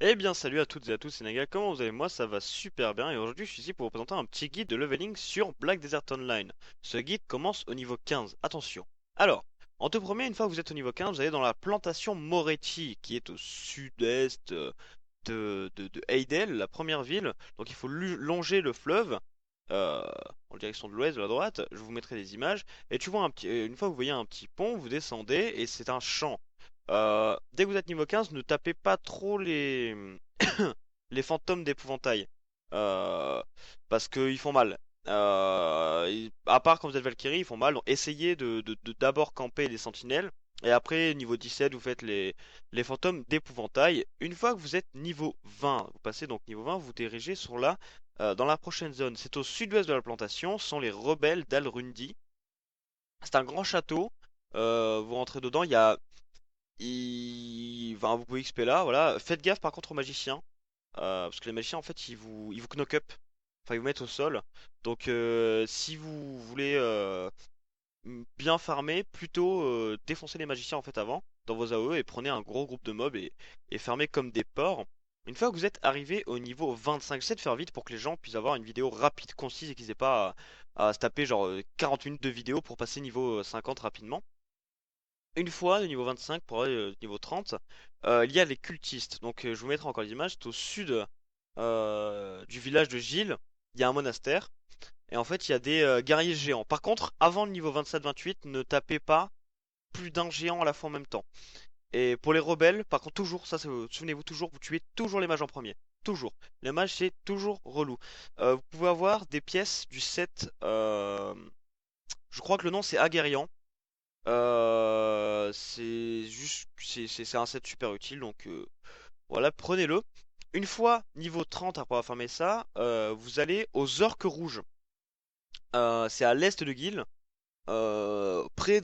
Eh bien salut à toutes et à tous, c'est Naga, comment vous allez? Moi ça va super bien et aujourd'hui je suis ici pour vous présenter un petit guide de leveling sur Black Desert Online. Ce guide commence au niveau 15, attention. Alors, en tout premier, une fois que vous êtes au niveau 15, vous allez dans la plantation Moretti qui est au sud-est de Heidel, la première ville. Donc il faut longer le fleuve euh, en direction de l'ouest, de la droite. Je vous mettrai des images. Et tu vois une fois que vous voyez un petit pont, vous descendez et c'est un champ. Dès que vous êtes niveau 15, ne tapez pas trop les fantômes d'épouvantail. Euh, Parce qu'ils font mal. À part quand vous êtes Valkyrie, ils font mal. Donc essayez d'abord camper les sentinelles. Et après, niveau 17, vous faites les fantômes d'épouvantail. Une fois que vous êtes niveau 20, vous passez donc niveau 20, vous dirigez dans la prochaine zone. C'est au sud-ouest de la plantation, sont les rebelles d'Alrundi. C'est un grand château. Vous rentrez dedans, enfin, vous pouvez XP là, voilà. Faites gaffe par contre aux magiciens, parce que les magiciens en fait ils vous knock up, enfin ils vous mettent au sol. Donc si vous voulez bien farmer, plutôt défoncez les magiciens en fait avant dans vos AOE et prenez un gros groupe de mobs et farmez comme des porcs. Une fois que vous êtes arrivé au niveau 25, j'essaie de faire vite pour que les gens puissent avoir une vidéo rapide, concise et qu'ils aient pas à se taper genre 40 minutes de vidéo pour passer niveau 50 rapidement. Une fois, le niveau 25 pour aller au niveau 30, il y a les cultistes. Donc je vous mettrai encore les images. C'est au sud du village de Gilles. Il y a un monastère. Et en fait, il y a des guerriers géants. Par contre, avant le niveau 27-28, ne tapez pas plus d'un géant à la fois en même temps. Et pour les rebelles, par contre, toujours, ça, souvenez-vous toujours, vous tuez toujours les mages en premier. Toujours. Les mages, c'est toujours relou. Vous pouvez avoir des pièces du set. Je crois que le nom c'est Aguerrian. C'est juste, c'est un set super utile, donc voilà, prenez-le. Une fois niveau 30 après avoir farmé ça, vous allez aux Orques Rouges. C'est à l'est de Guil, près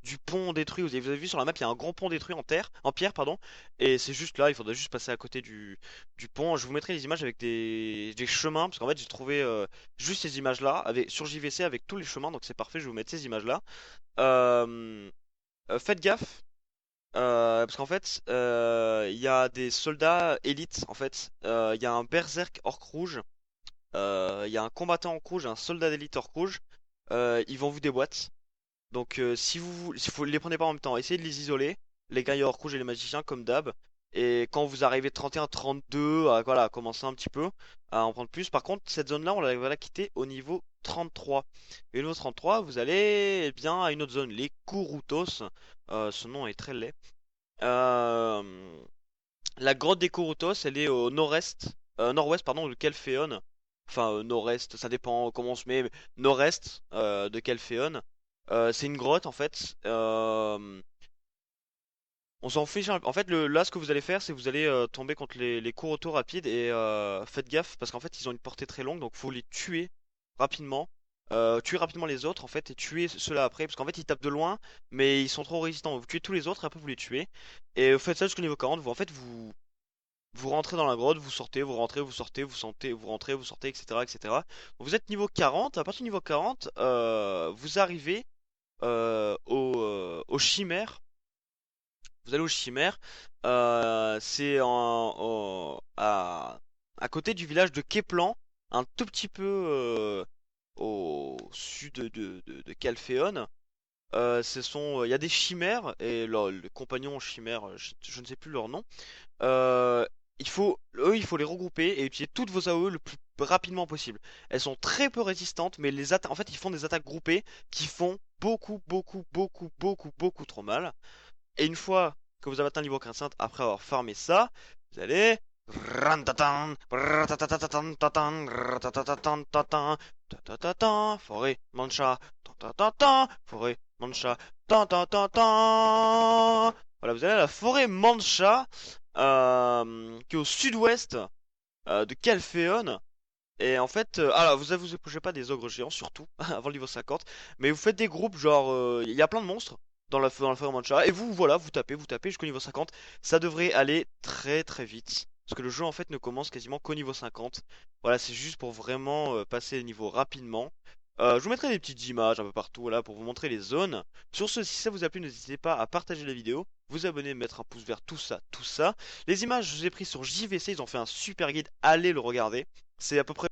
du pont détruit. Vous avez vu sur la map, il y a un grand pont détruit en pierre, pardon. Et c'est juste là, il faudrait juste passer à côté du pont. Je vous mettrai les images avec des chemins, parce qu'en fait j'ai trouvé juste ces images-là sur JVC avec tous les chemins, donc c'est parfait. Je vais vous mettre ces images-là. Euh, Faites gaffe, parce qu'en fait, il y a des soldats élites. En fait, il y a un berserk orc rouge, il y a un combattant orc rouge, un soldat d'élite orc rouge. Ils vont vous déboîter. Donc, si vous les prenez pas en même temps, essayez de les isoler, les guerriers orc rouge et les magiciens comme d'hab. Et quand vous arrivez 31, 32, voilà, commencez un petit peu à en prendre plus. Par contre, cette zone-là, va la quitter au niveau 33. Et au niveau 33, vous allez eh bien à une autre zone, les Kurutos. Ce nom est très laid. Euh, la grotte des Kurutos, elle est au nord-ouest pardon, de Kelphéon. Enfin, nord-est, ça dépend comment on se met, mais nord-est de Kelphéon. C'est une grotte en fait. On s'en fiche. En fait, là, ce que vous allez faire, c'est que vous allez tomber contre les Kurutos rapides et faites gaffe parce qu'en fait, ils ont une portée très longue, donc faut les tuer rapidement. Tuer rapidement les autres en fait et tuer ceux-là après parce qu'en fait ils tapent de loin mais ils sont trop résistants. Vous tuez tous les autres et après vous les tuez. Et vous faites ça jusqu'au niveau 40. Vous rentrez dans la grotte, vous sortez, vous rentrez, vous sortez, vous sortez, vous rentrez, vous sortez, etc. etc. Vous êtes niveau 40. À partir du niveau 40, vous arrivez au chimère. Vous allez au chimère. C'est à côté du village de Keplan, un tout petit peu au sud de Calphéon. Il y a des chimères et les compagnons chimères, je ne sais plus leur nom. Euh, il faut les regrouper et utiliser toutes vos AOE le plus rapidement possible. Elles sont très peu résistantes, mais en fait, ils font des attaques groupées qui font beaucoup, beaucoup, beaucoup, beaucoup, beaucoup trop mal. Et une fois que vous avez atteint le niveau 15, après avoir farmé ça, vous allez forêt, mancha, forêt, mancha, voilà, vous allez à la forêt Mancha, qui est au sud-ouest de Calphéon. Et en fait, alors vous approchez pas des ogres géants surtout avant le niveau 50, mais vous faites des groupes genre il y a plein de monstres dans la forêt Mancha et vous tapez jusqu'au niveau 50. Ça devrait aller très très vite parce que le jeu en fait ne commence quasiment qu'au niveau 50. Voilà, c'est juste pour vraiment passer le niveau rapidement. Je vous mettrai des petites images un peu partout là pour vous montrer les zones. Sur ce, si ça vous a plu, n'hésitez pas à partager la vidéo. vous abonner, mettre un pouce vert, tout ça, tout ça. Les images, je vous ai pris sur JVC, ils ont fait un super guide, allez le regarder. C'est à peu près